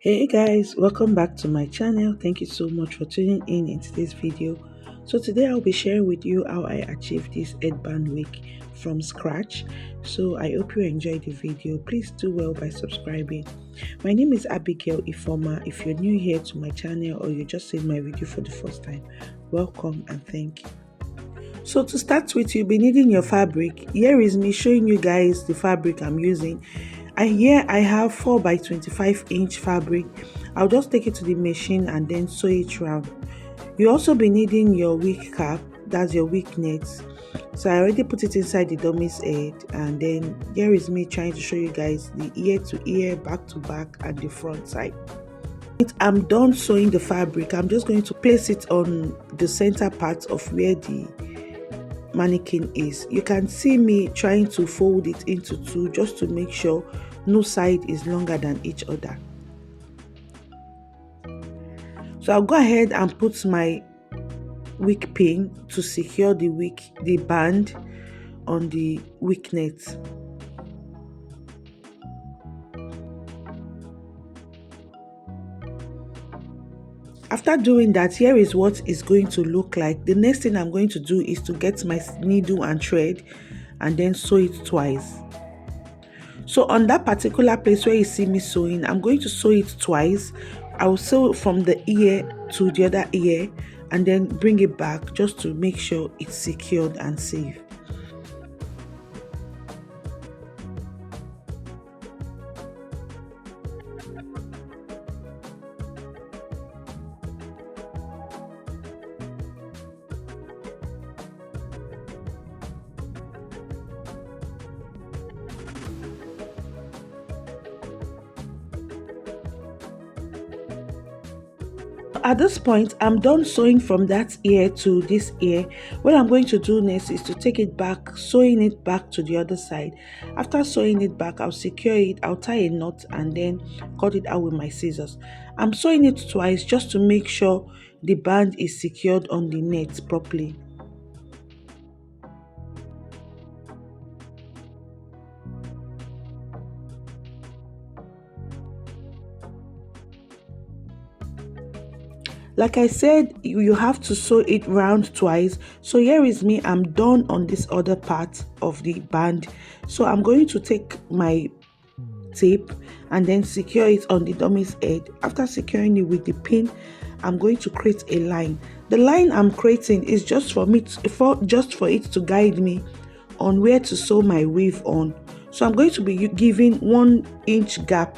Hey guys, welcome back to my channel. Thank you so much for tuning in today's video. So today I'll be sharing with you how I achieved this headband wig from scratch. So I hope you enjoyed the video. Please do well by subscribing. My name is Abigail Ifoma. If you're new here to my channel or you just seen my video for the first time, welcome and thank you. So to start with, you'll be needing your fabric. Here is me showing you guys the fabric I'm using. And here I have 4 by 25 inch fabric. I'll just take it to the machine and then sew it round. You also be needing your wig cap, that's your wig net. So I already put it inside the dummy's head, and then here is me trying to show you guys the ear to ear, back to back, and the front side. I'm done sewing the fabric. I'm just going to place it on the center part of where the mannequin is. You can see me trying to fold it into two just to make sure no side is longer than each other. So I'll go ahead and put my wig pin to secure the band on the wig net. After doing that, here is what it's going to look like. The next thing I'm going to do is to get my needle and thread and then sew it twice. So on that particular place where you see me sewing, I'm going to sew it twice. I'll sew from the ear to the other ear and then bring it back just to make sure it's secured and safe. At this point, I'm done sewing from that ear to this ear. What I'm going to do next is to take it back, sewing it back to the other side. After sewing it back, I'll secure it, I'll tie a knot and then cut it out with my scissors. I'm sewing it twice just to make sure the band is secured on the net properly. Like I said, you have to sew it round twice. So here is me, I'm done on this other part of the band. So I'm going to take my tape and then secure it on the dummy's head. After securing it with the pin, I'm going to create a line. The line I'm creating is just for it to guide me on where to sew my weave on. So I'm going to be giving 1 inch gap.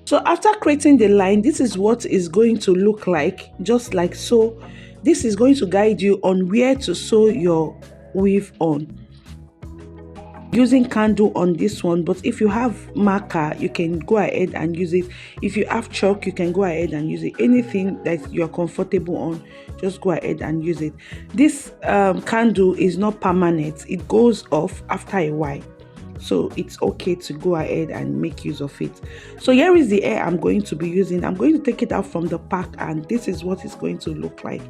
So after creating the line, this is what is going to look like, just like so. This is going to guide you on where to sew your weave on. Using candle on this one, but if you have marker, you can go ahead and use it. If you have chalk, you can go ahead and use it. Anything that you're comfortable on, just go ahead and use it. This candle is not permanent, it goes off after a while. So it's okay to go ahead and make use of it. So here is the hair I'm going to be using. I'm going to take it out from the pack, and this is what it's going to look like.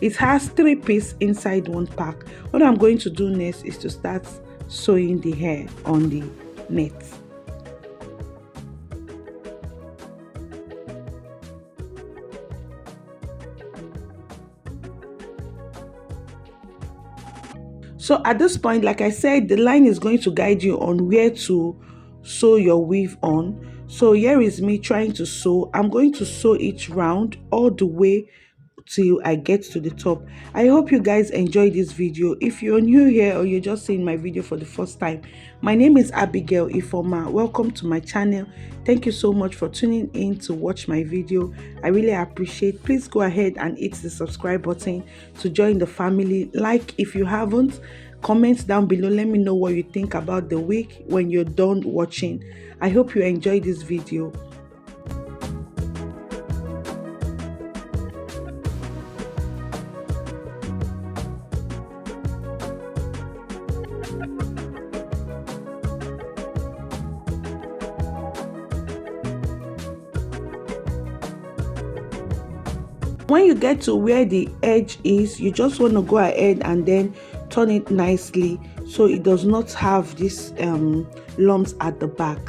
It has 3 pieces inside one pack. What I'm going to do next is to start sewing the hair on the net. So at this point, like I said, the line is going to guide you on where to sew your weave on. So here is me trying to sew. I'm going to sew it round all the way till I get to the top. I hope you guys enjoyed this video. If you're new here or you're just seeing my video for the first time, my name is Abigail Ifoma. Welcome to my channel. Thank you so much for tuning in to watch my video. I really appreciate. Please go ahead and hit the subscribe button to join the family. Like if you haven't, Comment down below, let me know what you think about the wig when you're done watching. I hope you enjoyed this video. When you get to where the edge is, you just want to go ahead and then turn it nicely so it does not have these lumps at the back.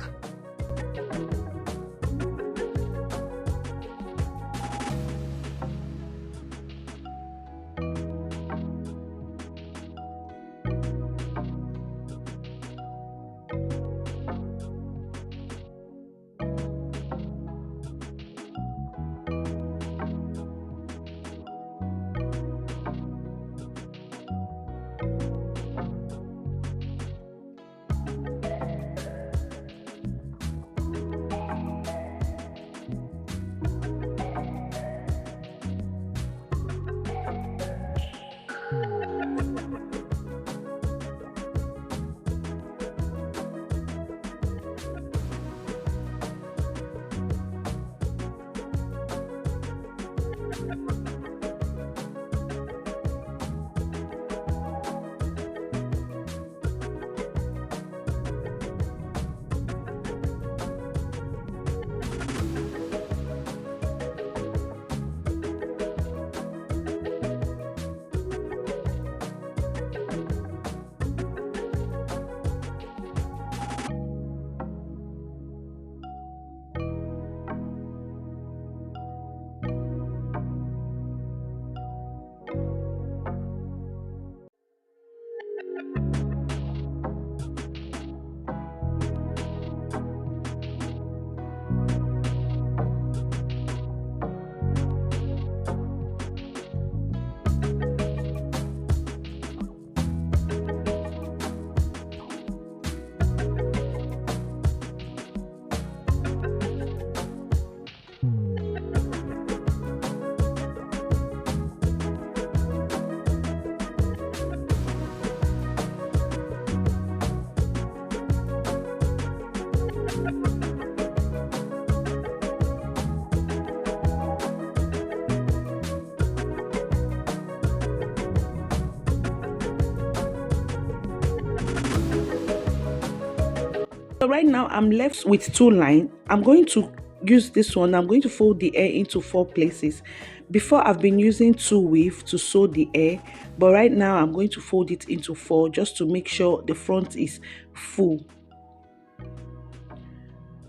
So right now I'm left with two lines. I'm going to use this one. I'm going to fold the hair into 4 places. Before, I've been using 2 weave to sew the hair, but right now I'm going to fold it into 4 just to make sure the front is full.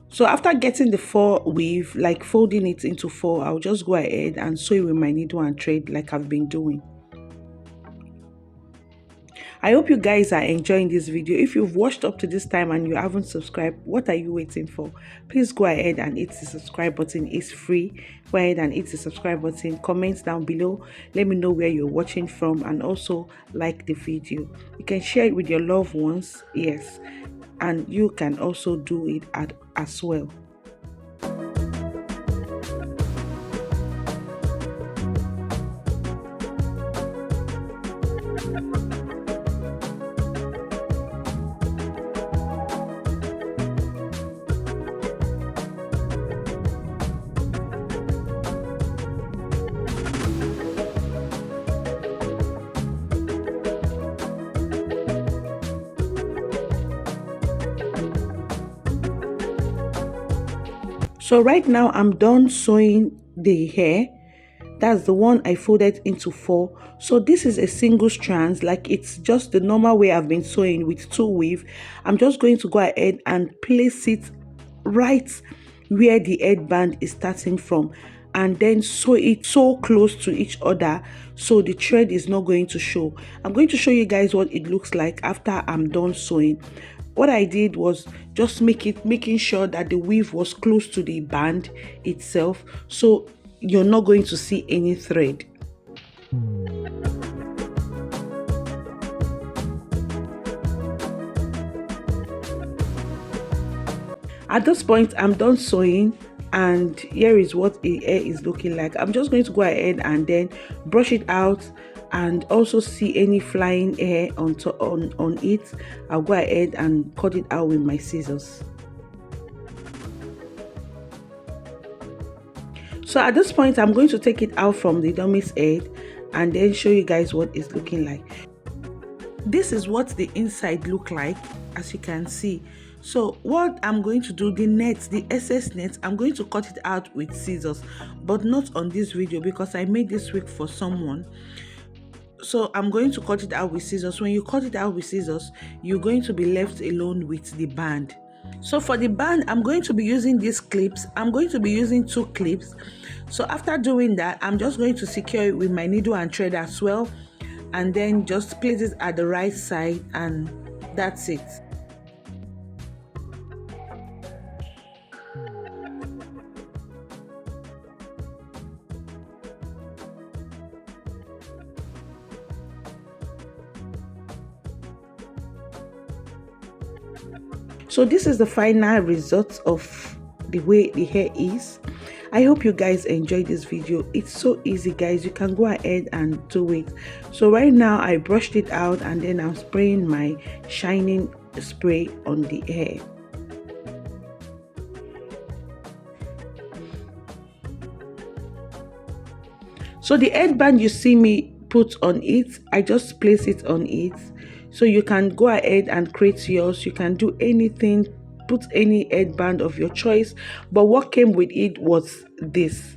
So after getting the 4 weave, like folding it into 4, I'll just go ahead and sew it with my needle and thread like I've been doing. I hope you guys are enjoying this video. If you've watched up to this time and you haven't subscribed, what are you waiting for? Please go ahead and hit the subscribe button. It's free. Go ahead and hit the subscribe button. Comment down below. Let me know where you're watching from, and also like the video. You can share it with your loved ones. Yes, and you can also do it as well. So right now I'm done sewing the hair. That's the one I folded into 4. So this is a single strand, like it's just the normal way I've been sewing with 2 weave. I'm just going to go ahead and place it right where the headband is starting from, and then sew it so close to each other so the thread is not going to show. I'm going to show you guys what it looks like after I'm done sewing. What I did was just making sure that the weave was close to the band itself, so you're not going to see any thread. At this point, I'm done sewing, and here is what the hair is looking like. I'm just going to go ahead and then brush it out and also see any flying hair on it, I'll go ahead and cut it out with my scissors. So at this point, I'm going to take it out from the dummy's head and then show you guys what it's looking like. This is what the inside look like, as you can see. So what I'm going to do, the net, the excess net, I'm going to cut it out with scissors, but not on this video because I made this wig for someone. So I'm going to cut it out with scissors. When you cut it out with scissors, you're going to be left alone with the band. So for the band, I'm going to be using these clips. I'm going to be using 2 clips. So after doing that, I'm just going to secure it with my needle and thread as well, and then just place it at the right side, and that's it. So this is the final result of the way the hair is. I hope you guys enjoyed this video. It's so easy, guys. You can go ahead and do it. So right now I brushed it out and then I'm spraying my shining spray on the hair. So the headband you see me put on it, I just place it on it. So you can go ahead and create yours. You can do anything, put any headband of your choice, but what came with it was this.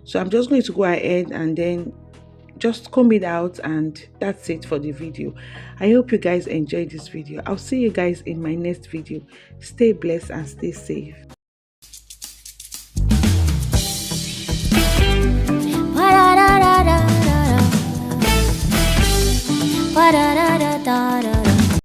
So I'm just going to go ahead and then just comb it out, and that's it for the video. I hope you guys enjoyed this video. I'll see you guys in my next video. Stay blessed and stay safe. Da da da da da.